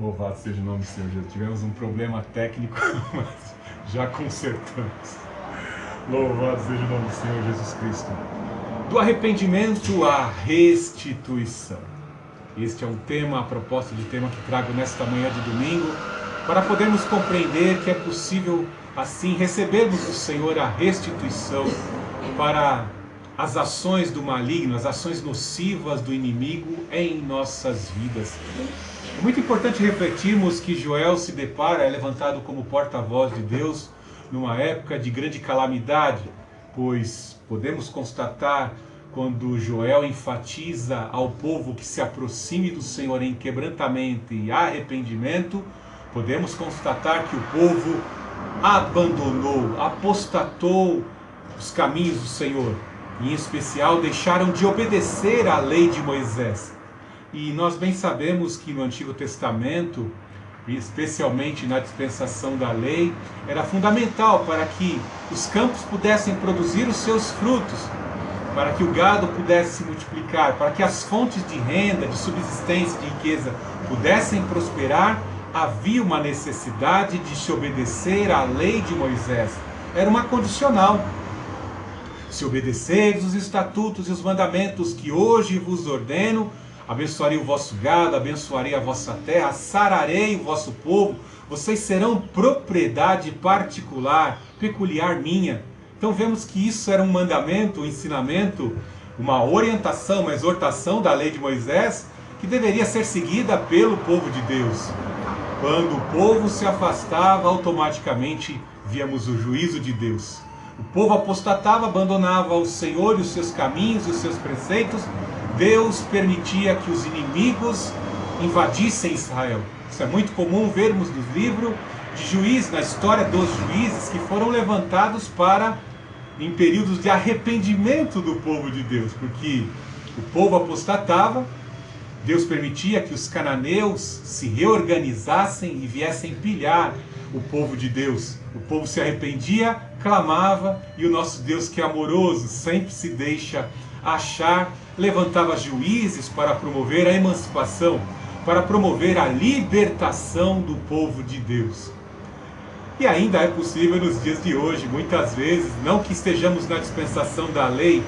Louvado seja o nome do Senhor Jesus. Tivemos um problema técnico, mas já consertamos. Louvado seja o nome do Senhor Jesus Cristo. Do arrependimento à restituição. Este é um tema, a proposta de tema que trago nesta manhã de domingo, para podermos compreender que é possível, assim, recebermos do Senhor a restituição para as ações do maligno, as ações nocivas do inimigo em nossas vidas. É muito importante refletirmos que Joel se depara, é levantado como porta-voz de Deus numa época de grande calamidade, pois podemos constatar quando Joel enfatiza ao povo que se aproxime do Senhor em quebrantamento e arrependimento, podemos constatar que o povo abandonou, apostatou os caminhos do Senhor. Em especial, deixaram de obedecer à lei de Moisés. E nós bem sabemos que no Antigo Testamento, especialmente na dispensação da lei, era fundamental para que os campos pudessem produzir os seus frutos, para que o gado pudesse se multiplicar, para que as fontes de renda, de subsistência, de riqueza pudessem prosperar. Havia uma necessidade de se obedecer à lei de Moisés. Era uma condicional. Se obedeceres os estatutos e os mandamentos que hoje vos ordeno, abençoarei o vosso gado, abençoarei a vossa terra, sararei o vosso povo, vocês serão propriedade particular, peculiar minha. Então vemos que isso era um mandamento, um ensinamento, uma orientação, uma exortação da lei de Moisés, que deveria ser seguida pelo povo de Deus. Quando o povo se afastava, automaticamente víamos o juízo de Deus. O povo apostatava, abandonava o Senhor e os seus caminhos e os seus preceitos. Deus permitia que os inimigos invadissem Israel. Isso é muito comum vermos no livro de Juízes, na história dos juízes, que foram levantados em períodos de arrependimento do povo de Deus, porque o povo apostatava, Deus permitia que os cananeus se reorganizassem e viessem pilhar o povo de Deus. O povo se arrependia, clamava, e o nosso Deus, que é amoroso, sempre se deixa achar, levantava juízes para promover a emancipação, para promover a libertação do povo de Deus. E ainda é possível nos dias de hoje, muitas vezes, não que estejamos na dispensação da lei,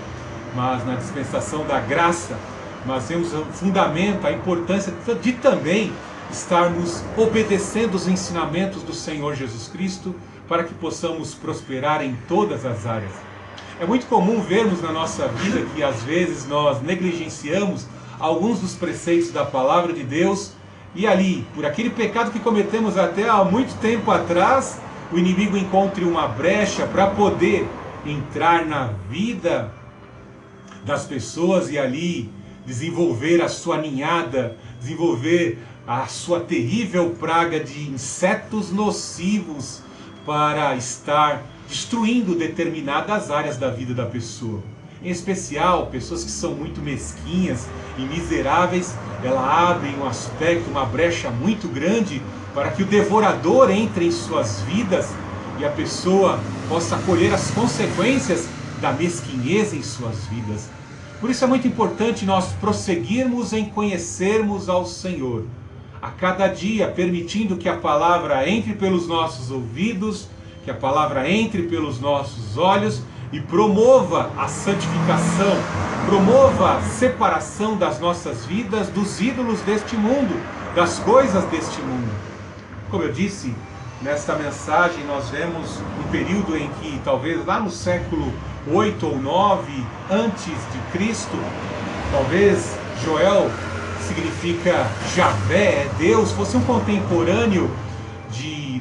mas na dispensação da graça, mas temos o fundamento, a importância de também estarmos obedecendo os ensinamentos do Senhor Jesus Cristo, para que possamos prosperar em todas as áreas. É muito comum vermos na nossa vida que às vezes nós negligenciamos alguns dos preceitos da palavra de Deus, e ali, por aquele pecado que cometemos até há muito tempo atrás, o inimigo encontre uma brecha para poder entrar na vida das pessoas e ali desenvolver a sua ninhada, desenvolver a sua terrível praga de insetos nocivos para estar destruindo determinadas áreas da vida da pessoa. Em especial, pessoas que são muito mesquinhas e miseráveis, elas abrem um aspecto, uma brecha muito grande para que o devorador entre em suas vidas e a pessoa possa colher as consequências da mesquinhez em suas vidas. Por isso é muito importante nós prosseguirmos em conhecermos ao Senhor, a cada dia permitindo que a palavra entre pelos nossos ouvidos, que a palavra entre pelos nossos olhos e promova a santificação, promova a separação das nossas vidas dos ídolos deste mundo, das coisas deste mundo. Como eu disse, nesta mensagem nós vemos um período em que talvez lá no século 8 ou 9 antes de Cristo, talvez Joel significa Javé, é Deus, fosse um contemporâneo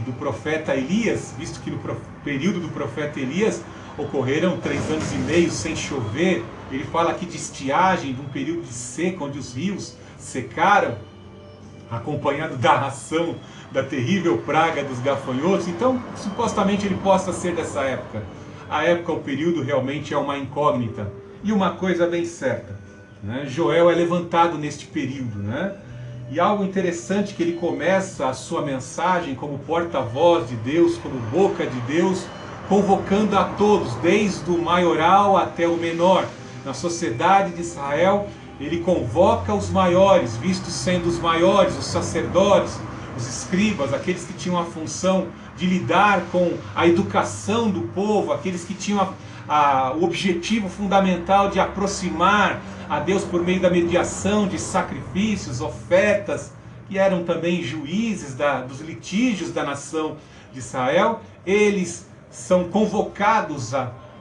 do profeta Elias, visto que no período do profeta Elias ocorreram 3 anos e meio sem chover. Ele fala aqui de estiagem, de um período de seca, onde os rios secaram, acompanhado da ação da terrível praga dos gafanhotos. Então, supostamente ele possa ser dessa época. A época, o período realmente é uma incógnita. E uma coisa bem certa, né? Joel é levantado neste período, né? E algo interessante que ele começa a sua mensagem como porta-voz de Deus, como boca de Deus, convocando a todos, desde o maioral até o menor. Na sociedade de Israel, ele convoca os maiores, vistos sendo os maiores, os sacerdotes, os escribas, aqueles que tinham a função de lidar com a educação do povo, aqueles que tinham o objetivo fundamental de aproximar a Deus por meio da mediação de sacrifícios, ofertas, que eram também juízes dos litígios da nação de Israel. Eles são convocados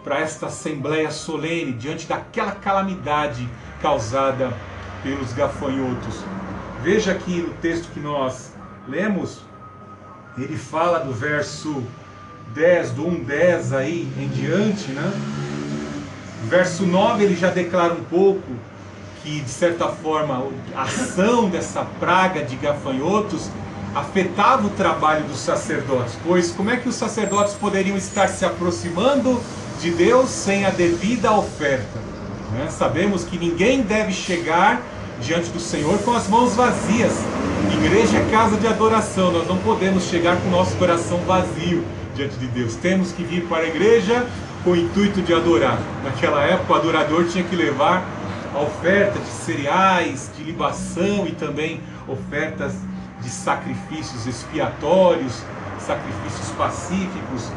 para esta assembleia solene, diante daquela calamidade causada pelos gafanhotos. Veja aqui no texto que nós lemos, ele fala do verso 10, do 1:10 aí em diante, né? Verso 9 ele já declara um pouco que, de certa forma, a ação dessa praga de gafanhotos afetava o trabalho dos sacerdotes, pois como é que os sacerdotes poderiam estar se aproximando de Deus sem a devida oferta? Né? Sabemos que ninguém deve chegar diante do Senhor com as mãos vazias. Igreja é casa de adoração, nós não podemos chegar com o nosso coração vazio diante de Deus. Temos que vir para a igreja com o intuito de adorar. Naquela época o adorador tinha que levar a oferta de cereais, de libação e também ofertas de sacrifícios expiatórios, sacrifícios pacíficos.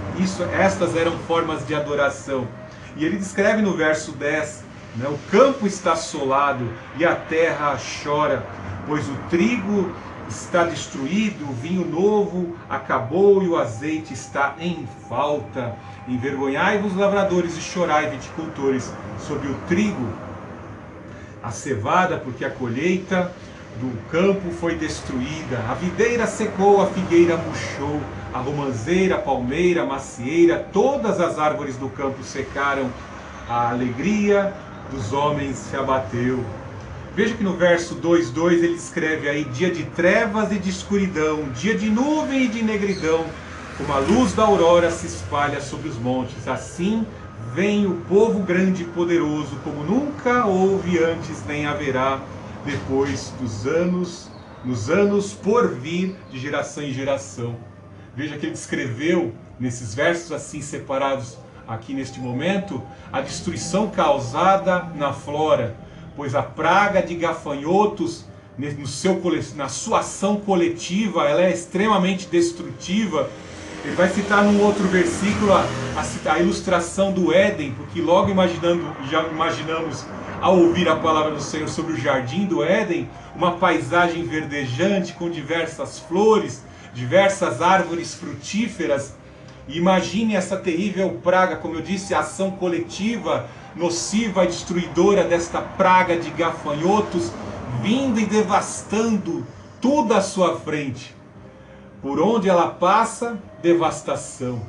Estas eram formas de adoração. E ele descreve no verso 10, né, o campo está assolado e a terra chora, pois o trigo está destruído, o vinho novo acabou e o azeite está em falta. Envergonhai-vos, lavradores, e chorai, viticultores, sobre o trigo, a cevada, porque a colheita do campo foi destruída. A videira secou, a figueira murchou, a romanceira, a palmeira, a macieira, todas as árvores do campo secaram. A alegria dos homens se abateu. Veja que no verso 2:2 ele escreve aí: dia de trevas e de escuridão, dia de nuvem e de negridão, como a luz da aurora se espalha sobre os montes. Assim vem o povo grande e poderoso, como nunca houve antes, nem haverá depois nos anos por vir, de geração em geração. Veja que ele descreveu nesses versos assim separados aqui neste momento a destruição causada na flora, pois a praga de gafanhotos na sua ação coletiva ela é extremamente destrutiva. Ele vai citar num outro versículo a ilustração do Éden, porque logo já imaginamos ao ouvir a palavra do Senhor sobre o jardim do Éden, uma paisagem verdejante com diversas flores, diversas árvores frutíferas. E imagine essa terrível praga, como eu disse, a ação coletiva, nociva e destruidora desta praga de gafanhotos, vindo e devastando tudo à sua frente. Por onde ela passa, devastação.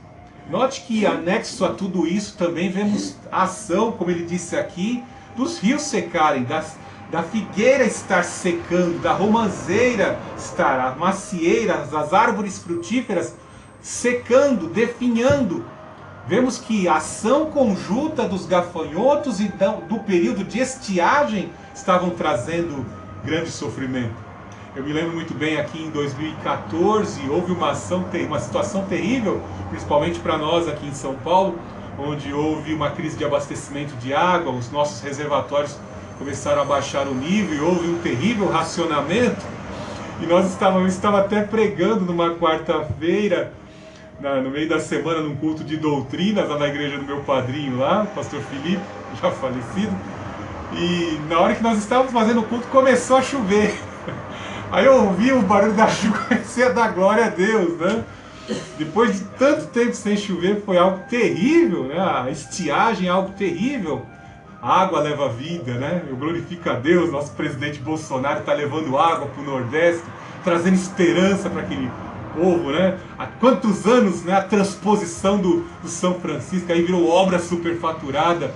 Note que anexo a tudo isso também vemos a ação, como ele disse aqui, dos rios secarem, da figueira estar secando, da romanceira estar, a macieira, as árvores frutíferas secando, definhando. Vemos que a ação conjunta dos gafanhotos e do período de estiagem estavam trazendo grande sofrimento. Eu me lembro muito bem aqui em 2014, houve uma situação terrível, principalmente para nós aqui em São Paulo, onde houve uma crise de abastecimento de água, os nossos reservatórios começaram a baixar o nível e houve um terrível racionamento. E eu estava até pregando numa quarta-feira, no meio da semana, num culto de doutrinas lá na igreja do meu padrinho lá, o pastor Felipe, já falecido. E na hora que nós estávamos fazendo o culto, começou a chover. Aí eu ouvi o barulho da chuva, comecei a dar glória a Deus, né? Depois de tanto tempo sem chover, foi algo terrível, né? A estiagem é algo terrível. A água leva vida, né? Eu glorifico a Deus, nosso presidente Bolsonaro está levando água para o Nordeste, trazendo esperança para aquele povo, né? Há quantos anos, né, a transposição do São Francisco, aí virou obra superfaturada.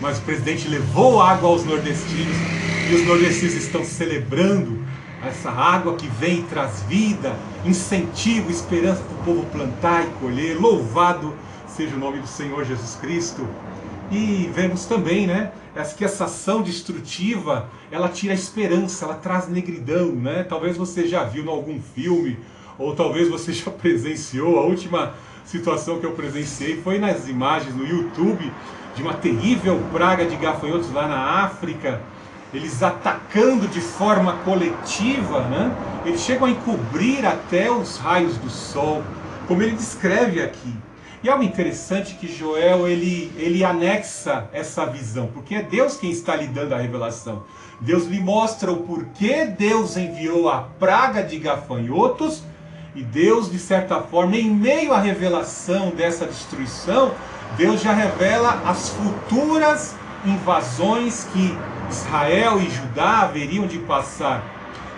Mas o presidente levou água aos nordestinos e os nordestinos estão celebrando essa água que vem e traz vida, incentivo, esperança para o povo plantar e colher. Louvado seja o nome do Senhor Jesus Cristo. E vemos também, né, que essa ação destrutiva, ela tira a esperança, ela traz negridão, né? Talvez você já viu em algum filme, ou talvez você já presenciou. A última situação que eu presenciei foi nas imagens no YouTube de uma terrível praga de gafanhotos lá na África, eles atacando de forma coletiva, né? Eles chegam a encobrir até os raios do sol, como ele descreve aqui. E algo interessante que Joel ele anexa essa visão, porque é Deus quem está lhe dando a revelação. Deus lhe mostra o porquê Deus enviou a praga de gafanhotos, e Deus, de certa forma, em meio à revelação dessa destruição, Deus já revela as futuras invasões que Israel e Judá haveriam de passar,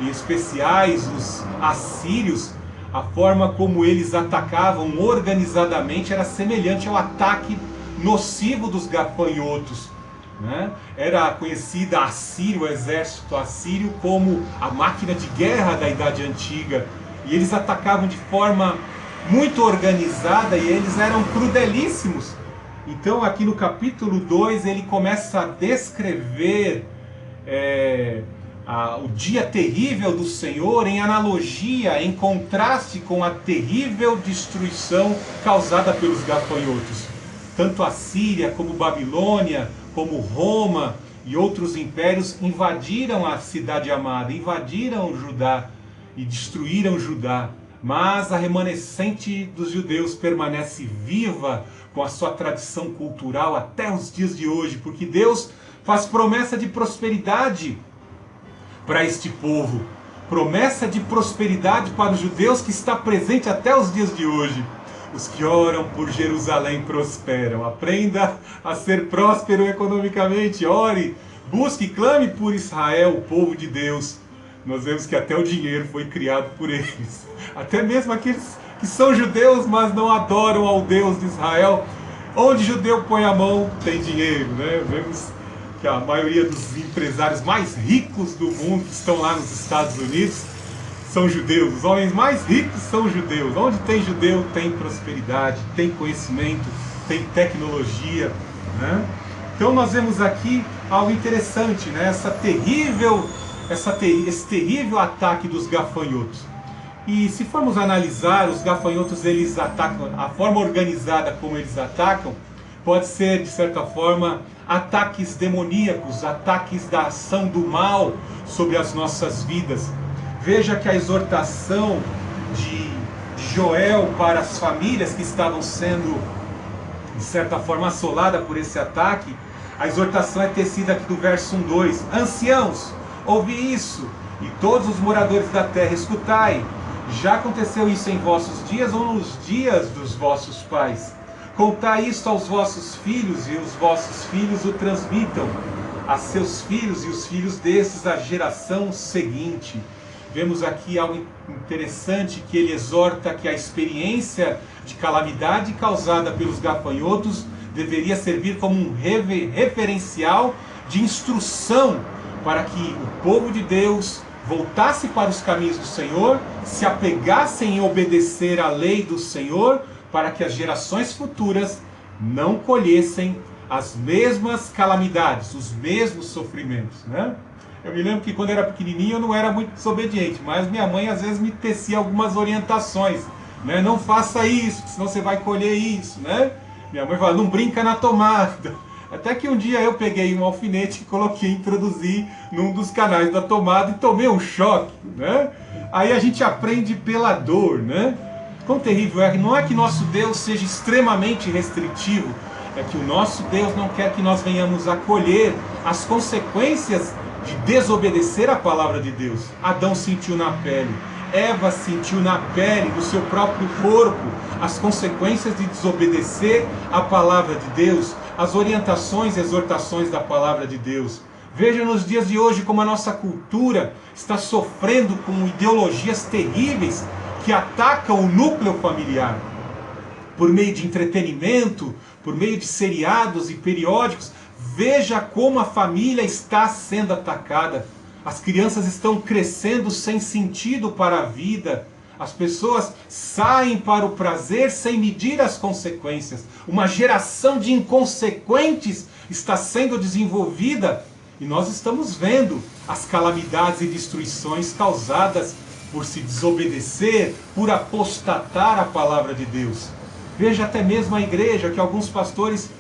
em especiais os assírios. A forma como eles atacavam organizadamente era semelhante ao ataque nocivo dos gafanhotos, né? Era conhecida o exército assírio, como a máquina de guerra da Idade Antiga. E eles atacavam de forma muito organizada e eles eram crudelíssimos. Então aqui no capítulo 2 ele começa a descrever o dia terrível do Senhor em analogia, em contraste com a terrível destruição causada pelos gafanhotos. Tanto a Síria como Babilônia, como Roma e outros impérios invadiram a cidade amada, invadiram Judá e destruíram Judá. Mas a remanescente dos judeus permanece viva com a sua tradição cultural até os dias de hoje, porque Deus faz promessa de prosperidade para este povo, promessa de prosperidade para os judeus que está presente até os dias de hoje. Os que oram por Jerusalém prosperam. Aprenda a ser próspero economicamente, ore, busque e clame por Israel, o povo de Deus. Nós vemos que até o dinheiro foi criado por eles. Até mesmo aqueles que são judeus, mas não adoram ao Deus de Israel. Onde judeu põe a mão, tem dinheiro, né? Vemos que a maioria dos empresários mais ricos do mundo, que estão lá nos Estados Unidos, são judeus. Os homens mais ricos são judeus. Onde tem judeu, tem prosperidade, tem conhecimento, tem tecnologia, né? Então nós vemos aqui algo interessante, né? Esse terrível ataque dos gafanhotos. E se formos analisar, os gafanhotos, eles atacam, a forma organizada como eles atacam, pode ser, de certa forma, ataques demoníacos, ataques da ação do mal sobre as nossas vidas. Veja que a exortação de Joel para as famílias que estavam sendo, de certa forma, assoladas por esse ataque, a exortação é tecida aqui do verso 1-2. Anciãos, ouvi isso, e todos os moradores da terra, escutai. Já aconteceu isso em vossos dias ou nos dias dos vossos pais? Contai isto aos vossos filhos, e os vossos filhos o transmitam a seus filhos, e os filhos desses à geração seguinte. Vemos aqui algo interessante, que ele exorta que a experiência de calamidade causada pelos gafanhotos deveria servir como um referencial de instrução para que o povo de Deus voltasse para os caminhos do Senhor, se apegassem em obedecer à lei do Senhor, para que as gerações futuras não colhessem as mesmas calamidades, os mesmos sofrimentos, né? Eu me lembro que quando eu era pequenininho eu não era muito desobediente, mas minha mãe às vezes me tecia algumas orientações, né? Não faça isso, senão você vai colher isso, né? Minha mãe fala, não brinca na tomada. Até que um dia eu peguei um alfinete e coloquei, introduzi num dos canais da tomada e tomei um choque, né? Aí a gente aprende pela dor, né? Quão terrível é, não é que nosso Deus seja extremamente restritivo, é que o nosso Deus não quer que nós venhamos a colher as consequências de desobedecer a palavra de Deus. Adão sentiu na pele, Eva sentiu na pele do seu próprio corpo as consequências de desobedecer a palavra de Deus, as orientações e exortações da palavra de Deus. Veja nos dias de hoje como a nossa cultura está sofrendo com ideologias terríveis que atacam o núcleo familiar. Por meio de entretenimento, por meio de seriados e periódicos, veja como a família está sendo atacada. As crianças estão crescendo sem sentido para a vida. As pessoas saem para o prazer sem medir as consequências. Uma geração de inconsequentes está sendo desenvolvida e nós estamos vendo as calamidades e destruições causadas por se desobedecer, por apostatar a palavra de Deus. Veja até mesmo a igreja, que alguns pastores,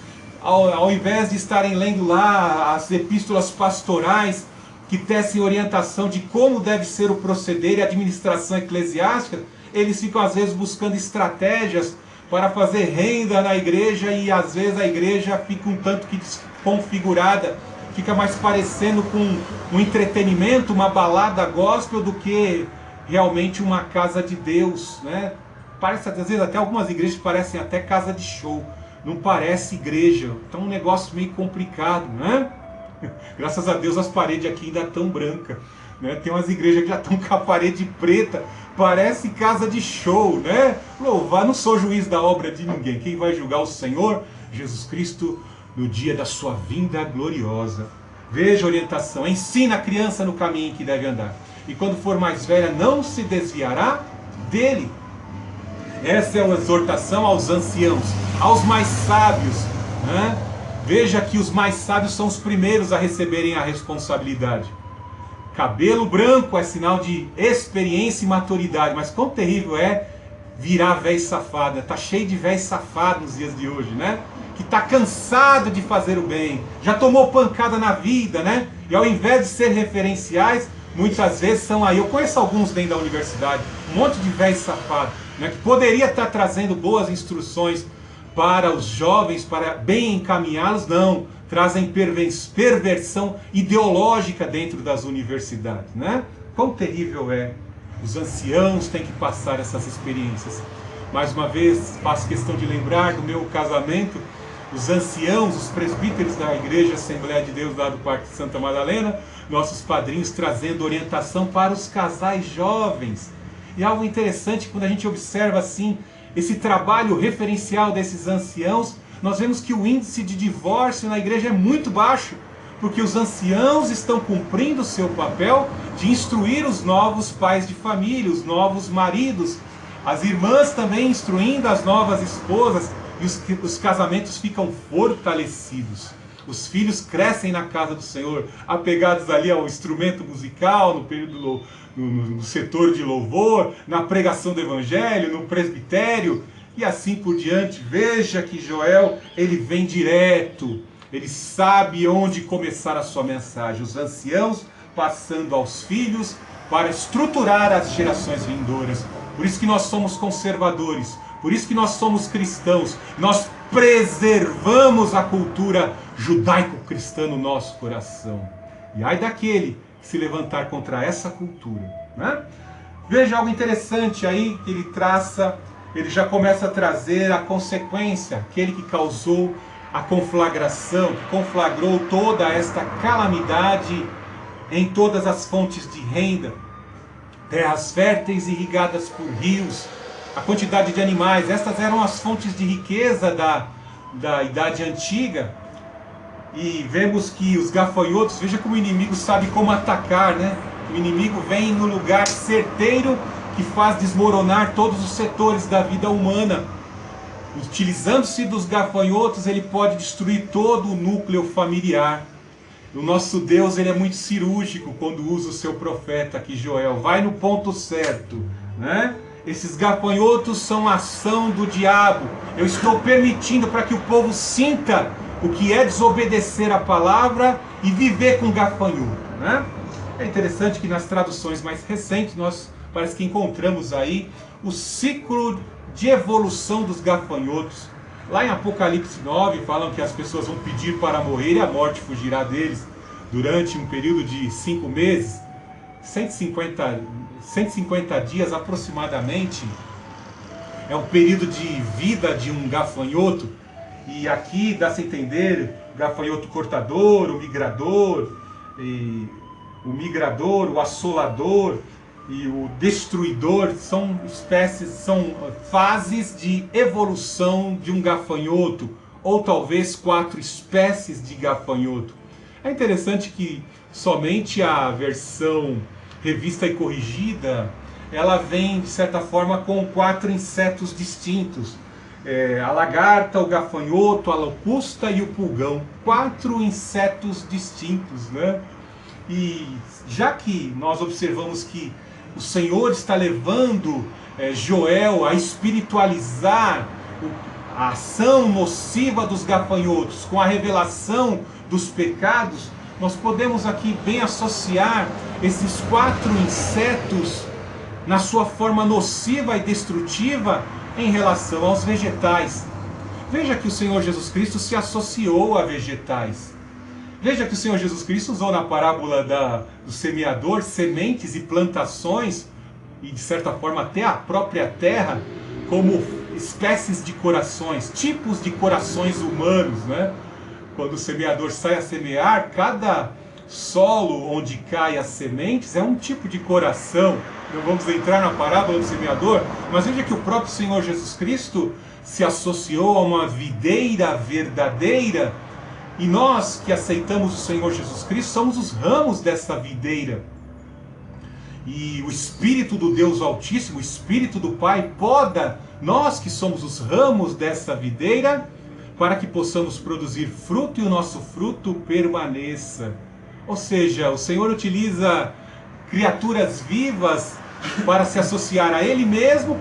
ao invés de estarem lendo lá as epístolas pastorais, que dessem orientação de como deve ser o proceder e a administração eclesiástica, eles ficam às vezes buscando estratégias para fazer renda na igreja, e às vezes a igreja fica um tanto que desconfigurada, fica mais parecendo com um entretenimento, uma balada gospel, do que realmente uma casa de Deus, né? Parece, às vezes até algumas igrejas parecem até casa de show, não parece igreja, então é um negócio meio complicado, né? Graças a Deus as paredes aqui ainda estão brancas, né? Tem umas igrejas que já estão com a parede preta, parece casa de show, né? Louvar, não sou juiz da obra de ninguém, quem vai julgar? O Senhor Jesus Cristo no dia da sua vinda gloriosa. Veja a orientação: ensina a criança no caminho em que deve andar, e quando for mais velha não se desviará dele. Essa é uma exortação aos anciãos, aos mais sábios, né? Veja que os mais sábios são os primeiros a receberem a responsabilidade. Cabelo branco é sinal de experiência e maturidade, mas quão terrível é virar véi safado. Está cheio de véi safado nos dias de hoje, né? Que está cansado de fazer o bem, já tomou pancada na vida, né? E ao invés de ser referenciais, muitas vezes são aí. Eu conheço alguns dentro da universidade, um monte de véi safado, né? Que poderia estar trazendo boas instruções para os jovens, para bem encaminhá-los, não, trazem perversão ideológica dentro das universidades, né? Quão terrível é. Os anciãos têm que passar essas experiências. Mais uma vez, faço questão de lembrar do meu casamento, os anciãos, os presbíteros da Igreja Assembleia de Deus lá do Parque de Santa Madalena, nossos padrinhos trazendo orientação para os casais jovens. E algo interessante, quando a gente observa assim esse trabalho referencial desses anciãos, nós vemos que o índice de divórcio na igreja é muito baixo, porque os anciãos estão cumprindo o seu papel de instruir os novos pais de família, os novos maridos, as irmãs também instruindo as novas esposas, e os casamentos ficam fortalecidos. Os filhos crescem na casa do Senhor, apegados ali ao instrumento musical, no período no setor de louvor, na pregação do evangelho, no presbitério e assim por diante. Veja que Joel, ele vem direto, ele sabe onde começar a sua mensagem. Os anciãos passando aos filhos para estruturar as gerações vindouras. Por isso que nós somos conservadores, por isso que nós somos cristãos, nós preservamos a cultura judaico-cristã no nosso coração. E ai daquele que se levantar contra essa cultura, né? Veja algo interessante aí que ele traça, ele já começa a trazer a consequência, aquele que causou a conflagração, que conflagrou toda esta calamidade em todas as fontes de renda, terras férteis irrigadas por rios, a quantidade de animais. Estas eram as fontes de riqueza da Idade Antiga. E vemos que os gafanhotos, veja como o inimigo sabe como atacar, né? O inimigo vem no lugar certeiro que faz desmoronar todos os setores da vida humana. Utilizando-se dos gafanhotos, ele pode destruir todo o núcleo familiar. O nosso Deus, ele é muito cirúrgico quando usa o seu profeta aqui, Joel. Vai no ponto certo, né? Esses gafanhotos são a ação do diabo. Eu estou permitindo para que o povo sinta o que é desobedecer a palavra e viver com gafanhoto, né? É interessante que nas traduções mais recentes nós parece que encontramos aí o ciclo de evolução dos gafanhotos. Lá em Apocalipse 9 falam que as pessoas vão pedir para morrer e a morte fugirá deles durante um período de 5 meses, 150 dias aproximadamente. É o período de vida de um gafanhoto. E aqui dá-se a entender o gafanhoto cortador, o migrador, o assolador e o destruidor. São espécies, são fases de evolução de um gafanhoto, ou talvez 4 espécies de gafanhoto. É interessante que somente a versão revista e corrigida, ela vem de certa forma com 4 insetos distintos. A lagarta, o gafanhoto, a locusta e o pulgão. 4 insetos distintos, né? E já que nós observamos que o Senhor está levando Joel a espiritualizar a ação nociva dos gafanhotos com a revelação dos pecados, nós podemos aqui bem associar esses 4 insetos na sua forma nociva e destrutiva em relação aos vegetais. Veja que o Senhor Jesus Cristo se associou a vegetais. Veja que o Senhor Jesus Cristo usou na parábola do semeador sementes e plantações, e de certa forma até a própria terra, como espécies de corações, tipos de corações humanos, né? Quando o semeador sai a semear, cada solo onde caem as sementes é um tipo de coração. Não vamos entrar na parábola do semeador, mas veja que o próprio Senhor Jesus Cristo se associou a uma videira verdadeira, e nós que aceitamos o Senhor Jesus Cristo somos os ramos dessa videira. E o Espírito do Deus Altíssimo, o Espírito do Pai, poda nós que somos os ramos dessa videira, para que possamos produzir fruto e o nosso fruto permaneça. Ou seja, o Senhor utiliza criaturas vivas para se associar a Ele mesmo,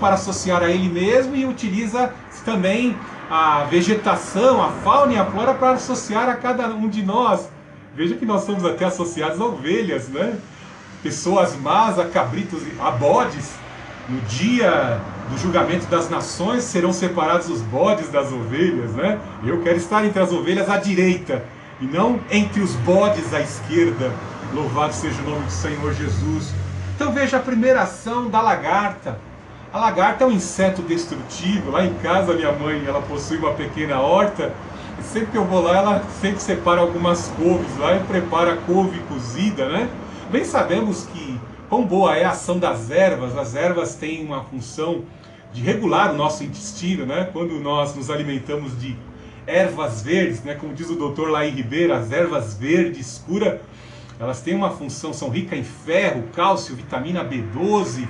e utiliza também a vegetação, a fauna e a flora para associar a cada um de nós. Veja que nós somos até associados a ovelhas, né? Pessoas más, a cabritos, a bodes. No dia do julgamento das nações serão separados os bodes das ovelhas, né? Eu quero estar entre as ovelhas à direita e não entre os bodes à esquerda. Louvado seja o nome do Senhor Jesus. Então veja a primeira ação da lagarta. A lagarta é um inseto destrutivo. Lá em casa, minha mãe, ela possui uma pequena horta, e sempre que eu vou lá, ela sempre separa algumas couves lá e prepara couve cozida, né? Bem sabemos que quão boa é a ação das ervas. As ervas têm uma função de regular o nosso intestino, né? Quando nós nos alimentamos de ervas verdes, né? Como diz o Dr. Laí Ribeiro, as ervas verdes escuras, elas têm uma função, são ricas em ferro, cálcio, vitamina B12,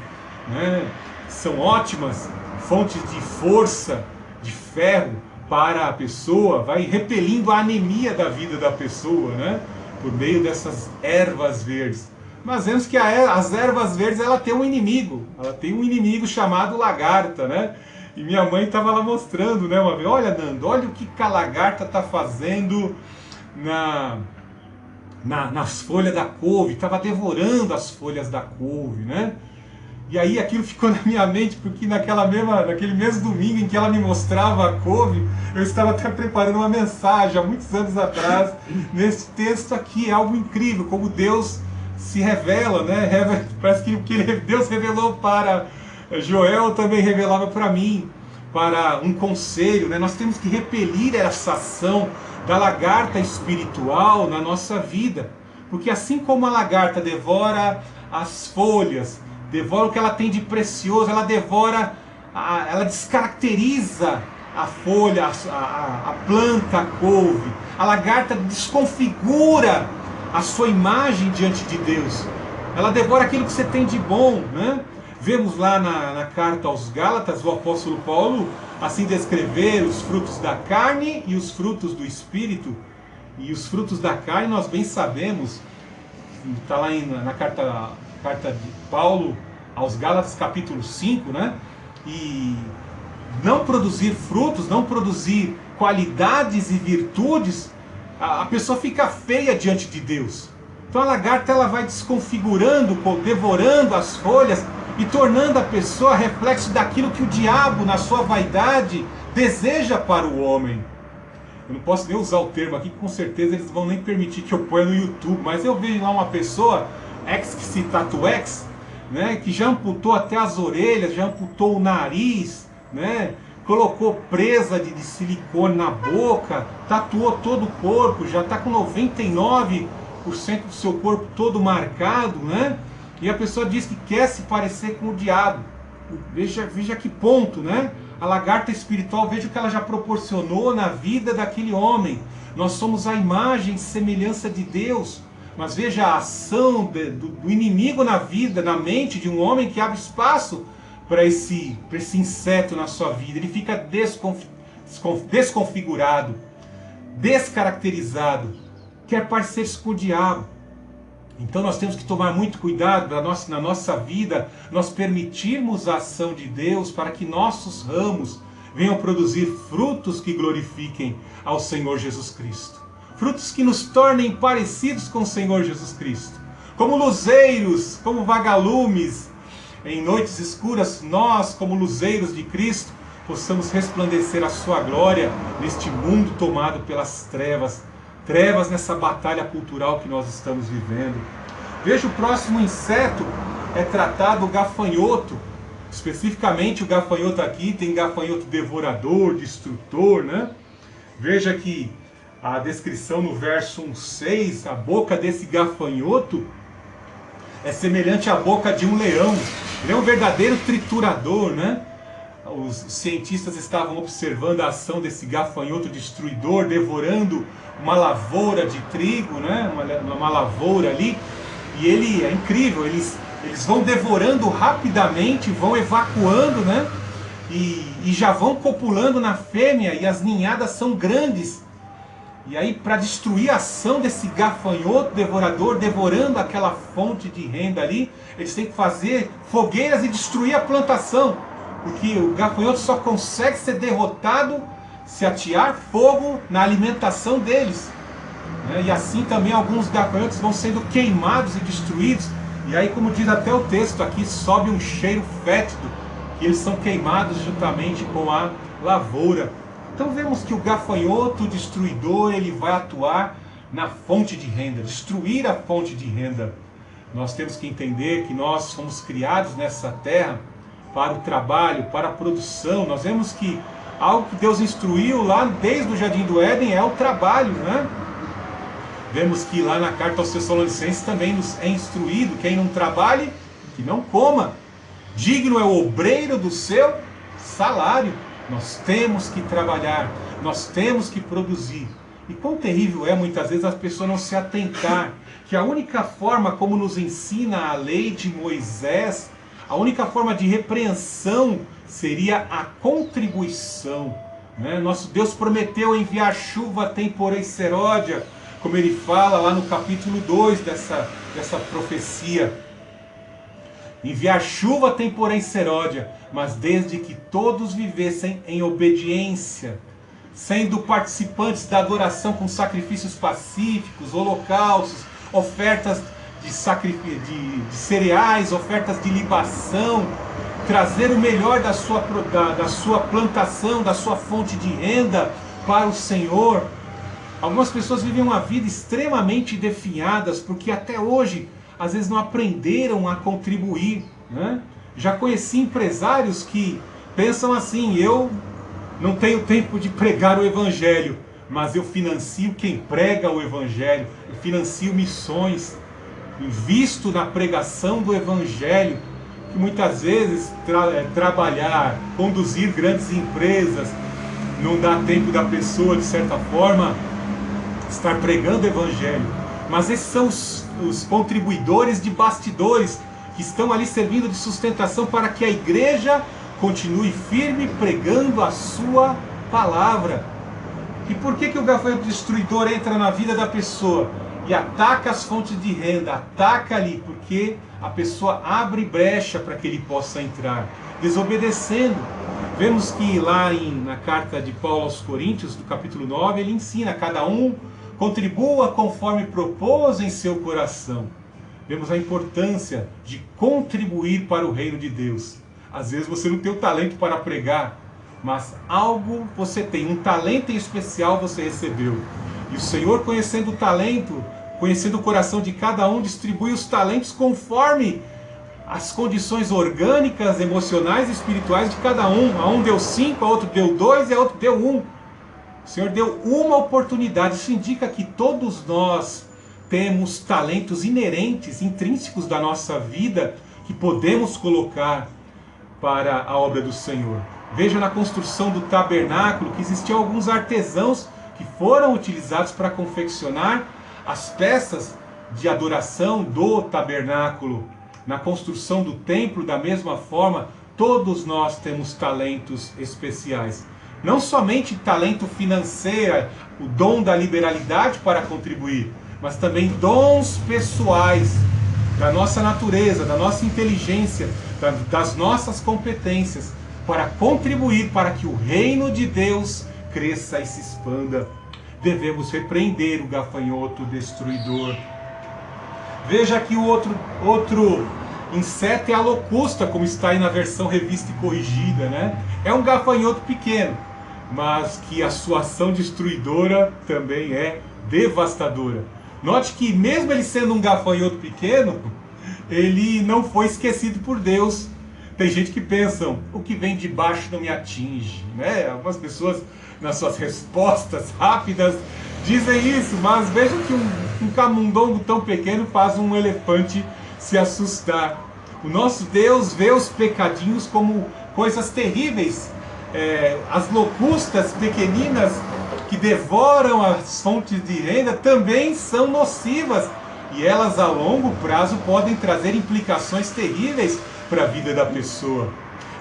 né? São ótimas fontes de força, de ferro para a pessoa, vai repelindo a anemia da vida da pessoa, né? Por meio dessas ervas verdes. Mas vemos que as ervas verdes, ela tem um inimigo chamado lagarta, né? E minha mãe estava lá mostrando, né, uma vez, olha, Nando, olha o que a lagarta está fazendo nas folhas da couve, estava devorando as folhas da couve, né? E aí aquilo ficou na minha mente, porque naquele mesmo domingo em que ela me mostrava a couve, eu estava até preparando uma mensagem há muitos anos atrás, nesse texto aqui. É algo incrível, como Deus se revela, né? Parece que Deus revelou para Joel, também revelava para mim, para um conselho, né? Nós temos que repelir essa ação da lagarta espiritual na nossa vida, porque assim como a lagarta devora as folhas, devora o que ela tem de precioso, ela devora, ela descaracteriza a folha, a planta, a couve. A lagarta desconfigura a sua imagem diante de Deus. Ela devora aquilo que você tem de bom, né? Vemos lá na carta aos Gálatas, o apóstolo Paulo assim descrever os frutos da carne e os frutos do Espírito. E os frutos da carne nós bem sabemos, está lá na carta de Paulo aos Gálatas, capítulo 5, né? E não produzir frutos, não produzir qualidades e virtudes, a pessoa fica feia diante de Deus. Então a lagarta, ela vai desconfigurando, devorando as folhas e tornando a pessoa reflexo daquilo que o diabo, na sua vaidade, deseja para o homem. Eu não posso nem usar o termo aqui, que com certeza eles vão nem permitir que eu ponha no YouTube, mas eu vejo lá uma pessoa, ex-tatuex, né, que já amputou até as orelhas, já amputou o nariz, né, colocou presa de silicone na boca, tatuou todo o corpo, já está com 99% do seu corpo todo marcado, né? E a pessoa diz que quer se parecer com o diabo. Veja que ponto, né? A lagarta espiritual, veja o que ela já proporcionou na vida daquele homem. Nós somos a imagem e semelhança de Deus. Mas veja a ação do inimigo na vida, na mente de um homem, que abre espaço para esse inseto na sua vida. Ele fica desconfigurado, descaracterizado, quer parecer-se com o diabo. Então nós temos que tomar muito cuidado na nossa vida, nós permitirmos a ação de Deus para que nossos ramos venham produzir frutos que glorifiquem ao Senhor Jesus Cristo. frutos que nos tornem parecidos com o Senhor Jesus Cristo. Como luzeiros, como vagalumes, em noites escuras, nós, como luzeiros de Cristo, possamos resplandecer a sua glória neste mundo tomado pelas trevas, trevas nessa batalha cultural que nós estamos vivendo. Veja, o próximo inseto é tratado o gafanhoto. Especificamente o gafanhoto aqui tem gafanhoto devorador, destrutor, né? Veja que a descrição no verso 1,6, a boca desse gafanhoto é semelhante à boca de um leão. Ele é um verdadeiro triturador, né? Os cientistas estavam observando a ação desse gafanhoto destruidor, devorando uma lavoura de trigo, né? uma lavoura ali. E ele é incrível, eles vão devorando rapidamente, vão evacuando, né? E já vão copulando na fêmea, e as ninhadas são grandes. E aí, para destruir a ação desse gafanhoto devorador, devorando aquela fonte de renda ali, eles têm que fazer fogueiras e destruir a plantação. Porque o gafanhoto só consegue ser derrotado se atear fogo na alimentação deles. E assim também alguns gafanhotos vão sendo queimados e destruídos. E aí, como diz até o texto aqui, sobe um cheiro fétido, que eles são queimados juntamente com a lavoura. Então vemos que o gafanhoto destruidor, ele vai atuar na fonte de renda, destruir a fonte de renda. Nós temos que entender que nós fomos criados nessa terra para o trabalho, para a produção. Nós vemos que algo que Deus instruiu lá desde o Jardim do Éden é o trabalho, né? Vemos que lá na carta aos Tessalonicenses também nos é instruído: quem não trabalhe, que não coma. Digno é o obreiro do seu salário. Nós temos que trabalhar, nós temos que produzir. E quão terrível é muitas vezes as pessoas não se atentar que a única forma como nos ensina a lei de Moisés, a única forma de repreensão seria a contribuição. Nosso Deus prometeu enviar chuva temporã e seródia, como ele fala lá no capítulo 2 dessa profecia. Enviar chuva temporã e seródia, mas desde que todos vivessem em obediência, sendo participantes da adoração com sacrifícios pacíficos, holocaustos, ofertas de cereais, ofertas de libação, trazer o melhor da sua plantação, da sua fonte de renda para o Senhor. Algumas pessoas vivem uma vida extremamente definhadas, porque até hoje às vezes não aprenderam a contribuir, né? Já conheci empresários que pensam assim: eu não tenho tempo de pregar o Evangelho, mas eu financio quem prega o Evangelho, eu financio missões, invisto na pregação do Evangelho, que muitas vezes trabalhar, conduzir grandes empresas, não dá tempo da pessoa, de certa forma, estar pregando o Evangelho. Mas esses são os contribuidores de bastidores, que estão ali servindo de sustentação para que a igreja continue firme pregando a sua palavra. E por que o gafanhoto destruidor entra na vida da pessoa e ataca as fontes de renda? Ataca ali porque a pessoa abre brecha para que ele possa entrar, desobedecendo. Vemos que lá na carta de Paulo aos Coríntios, do capítulo 9, ele ensina: cada um contribua conforme propôs em seu coração. Vemos a importância de contribuir para o reino de Deus. Às vezes você não tem o talento para pregar, mas algo você tem, um talento em especial você recebeu. E o Senhor, conhecendo o talento, conhecendo o coração de cada um, distribui os talentos conforme as condições orgânicas, emocionais e espirituais de cada um. A um deu 5, a outro deu 2 e a outro deu 1. O Senhor deu uma oportunidade. Isso indica que todos nós temos talentos inerentes, intrínsecos da nossa vida, que podemos colocar para a obra do Senhor. Veja na construção do tabernáculo que existiam alguns artesãos que foram utilizados para confeccionar as peças de adoração do tabernáculo. Na construção do templo, da mesma forma, todos nós temos talentos especiais. Não somente talento financeiro, o dom da liberalidade para contribuir, mas também dons pessoais, da nossa natureza, da nossa inteligência, das nossas competências, para contribuir para que o reino de Deus cresça e se expanda. devemos repreender o gafanhoto destruidor. Veja que o outro inseto é a locusta, como está aí na versão revista e corrigida, né? É um gafanhoto pequeno, mas que a sua ação destruidora também é devastadora. Note que mesmo ele sendo um gafanhoto pequeno, ele não foi esquecido por Deus. Tem gente que pensa, o que vem de baixo não me atinge, né? Algumas pessoas, nas suas respostas rápidas, dizem isso, mas veja que um camundongo tão pequeno faz um elefante se assustar. O nosso Deus vê os pecadinhos como coisas terríveis. As locustas pequeninas que devoram as fontes de renda também são nocivas, e elas a longo prazo podem trazer implicações terríveis para a vida da pessoa.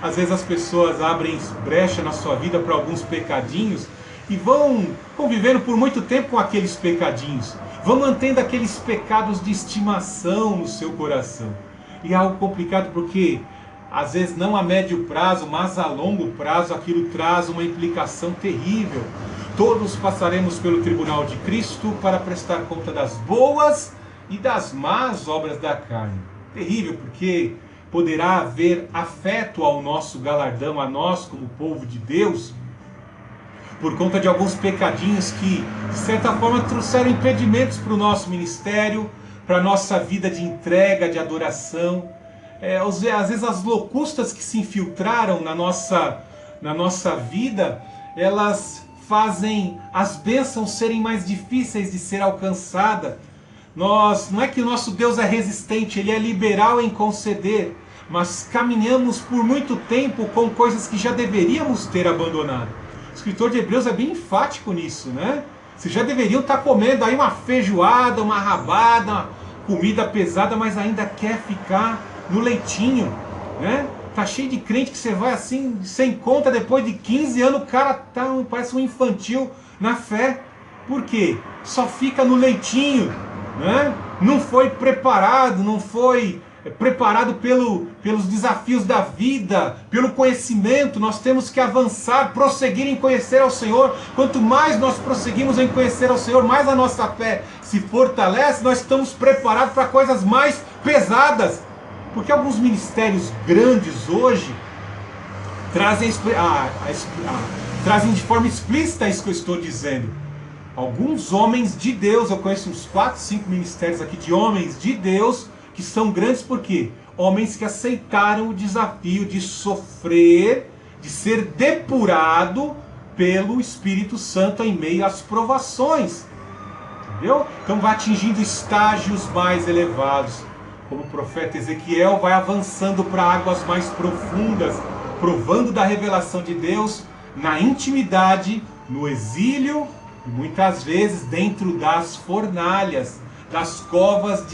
Às vezes as pessoas abrem brecha na sua vida para alguns pecadinhos e vão convivendo por muito tempo com aqueles pecadinhos, vão mantendo aqueles pecados de estimação no seu coração. E é algo complicado porque às vezes não a médio prazo, mas a longo prazo aquilo traz uma implicação terrível. Todos passaremos pelo tribunal de Cristo para prestar conta das boas e das más obras da carne. Terrível, porque poderá haver afeto ao nosso galardão, a nós como povo de Deus, por conta de alguns pecadinhos que, de certa forma, trouxeram impedimentos para o nosso ministério, para a nossa vida de entrega, de adoração. Às vezes as locustas que se infiltraram na nossa vida, elas fazem as bênçãos serem mais difíceis de ser alcançadas. Não é que o nosso Deus é resistente, Ele é liberal em conceder, mas caminhamos por muito tempo com coisas que já deveríamos ter abandonado. O escritor de Hebreus é bem enfático nisso, né? Vocês já deveriam estar comendo aí uma feijoada, uma rabada, uma comida pesada, mas ainda quer ficar no leitinho, né? Tá cheio de crente que você vai assim, sem conta, depois de 15 anos, o cara parece um infantil na fé. Por quê? Só fica no leitinho, né? Não foi preparado, não foi preparado pelos desafios da vida, pelo conhecimento. Nós temos que avançar, prosseguir em conhecer ao Senhor. Quanto mais nós prosseguimos em conhecer ao Senhor, mais a nossa fé se fortalece, nós estamos preparados para coisas mais pesadas. Porque alguns ministérios grandes hoje trazem de forma explícita isso que eu estou dizendo. Alguns homens de Deus, eu conheço uns 4, 5 ministérios aqui de homens de Deus, que são grandes por quê? Homens que aceitaram o desafio de sofrer, de ser depurado pelo Espírito Santo em meio às provações. Entendeu? Então vai atingindo estágios mais elevados. Como o profeta Ezequiel vai avançando para águas mais profundas, provando da revelação de Deus na intimidade, no exílio, e muitas vezes dentro das fornalhas, das covas de